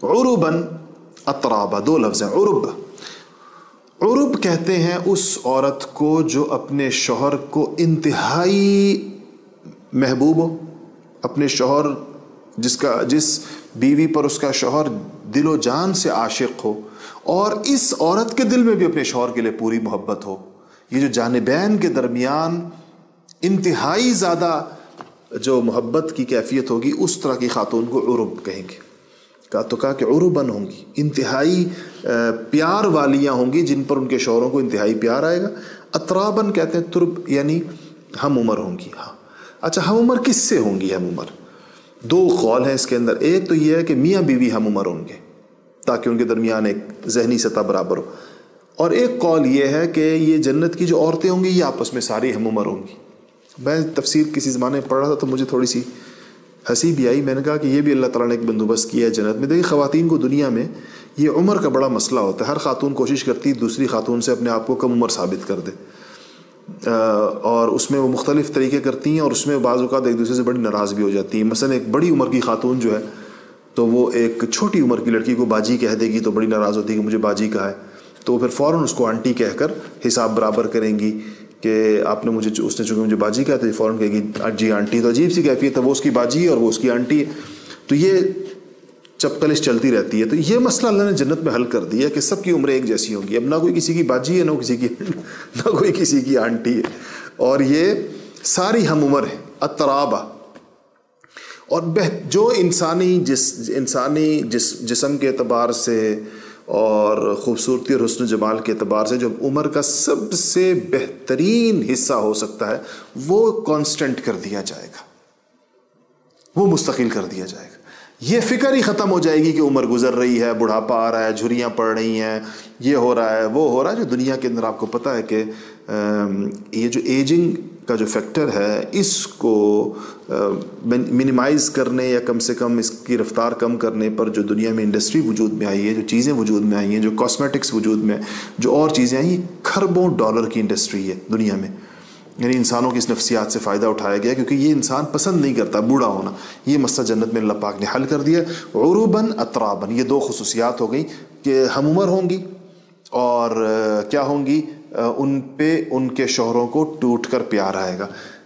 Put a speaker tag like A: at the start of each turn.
A: عربن اطرابا، دو لفظ ہیں. عرب، عرب کہتے ہیں اس عورت کو جو اپنے شوہر کو انتہائی محبوب ہو، اپنے شوہر جس بیوی پر اس کا شوہر دل و جان سے عاشق ہو، اور اس عورت کے دل میں بھی اپنے شوہر کے لیے پوری محبت ہو. یہ جو جانبین کے درمیان انتہائی زیادہ جو محبت کی کیفیت ہوگی، اس طرح کی خاتون کو عرب کہیں گے. کہا کہ عربن ہوں گی، انتہائی پیار والیاں ہوں گی، جن پر ان کے شوہروں کو انتہائی پیار آئے گا. اطرابن کہتے ہیں ترب، یعنی ہم عمر ہوں گی. ہاں اچھا، ہم عمر کس سے ہوں گی؟ ہم عمر دو قول ہیں اس کے اندر. ایک تو یہ ہے کہ میاں بیوی ہم عمر ہوں گے تاکہ ان کے درمیان ایک ذہنی سطح برابر ہو، اور ایک قول یہ ہے کہ یہ جنت کی جو عورتیں ہوں گی یہ آپس میں ساری ہم عمر ہوں گی. میں تفسیر کسی زمانے میں پڑھ رہا تھا تو مجھے تھوڑی سی ہنسی بھی آئی. میں نے کہا کہ یہ بھی اللہ تعالیٰ نے ایک بندوبست کیا ہے جنت میں. دیکھیے خواتین کو دنیا میں یہ عمر کا بڑا مسئلہ ہوتا ہے. ہر خاتون کوشش کرتی ہے دوسری خاتون سے اپنے آپ کو کم عمر ثابت کر دے، اور اس میں وہ مختلف طریقے کرتی ہیں، اور اس میں بعض اوقات ایک دوسرے سے بڑی ناراض بھی ہو جاتی ہیں. مثلا ایک بڑی عمر کی خاتون جو ہے تو وہ ایک چھوٹی عمر کی لڑکی کو باجی کہہ دے گی تو بڑی ناراض ہوتی ہے کہ مجھے باجی کہا ہے، تو وہ پھر فوراً اس کو آنٹی کہہ کر حساب برابر کریں گی کہ آپ نے مجھے، اس نے چونکہ مجھے باجی کہا تو فوراً کہے گی جی آنٹی. تو عجیب سی کیفیت ہے، وہ اس کی باجی ہے اور وہ اس کی آنٹی ہے. تو یہ چپکلش چلتی رہتی ہے. تو یہ مسئلہ اللہ نے جنت میں حل کر دیا کہ سب کی عمریں ایک جیسی ہوں گی. اب نہ کوئی کسی کی باجی ہے، نہ کوئی کسی کی آنٹی ہے، اور یہ ساری ہم عمر ہے. اطرابا، اور جو انسانی جسم کے اعتبار سے اور خوبصورتی اور حسن و جمال کے اعتبار سے جو عمر کا سب سے بہترین حصہ ہو سکتا ہے وہ کانسٹنٹ کر دیا جائے گا، وہ مستقل کر دیا جائے گا. یہ فکر ہی ختم ہو جائے گی کہ عمر گزر رہی ہے، بڑھاپا آ رہا ہے، جھریاں پڑ رہی ہیں، یہ ہو رہا ہے وہ ہو رہا ہے. جو دنیا کے اندر آپ کو پتہ ہے کہ یہ جو ایجنگ کا جو فیکٹر ہے اس کو منیمائز کرنے یا کم سے کم اس کی رفتار کم کرنے پر جو دنیا میں انڈسٹری وجود میں آئی ہے، جو چیزیں وجود میں آئی ہیں، جو کاسمیٹکس وجود میں، جو اور چیزیں آئی، یہ کھربوں ڈالر کی انڈسٹری ہے دنیا میں. یعنی انسانوں کی اس نفسیات سے فائدہ اٹھایا گیا کیونکہ یہ انسان پسند نہیں کرتا بوڑھا ہونا. یہ مسئلہ جنت میں اللہ پاک نے حل کر دیا. عروباً اطراباً، یہ دو خصوصیات ہو گئی کہ ہم عمر ہوں گی اور کیا ہوں گی، ان پہ ان کے شوہروں کو ٹوٹ کر پیار آئے گا.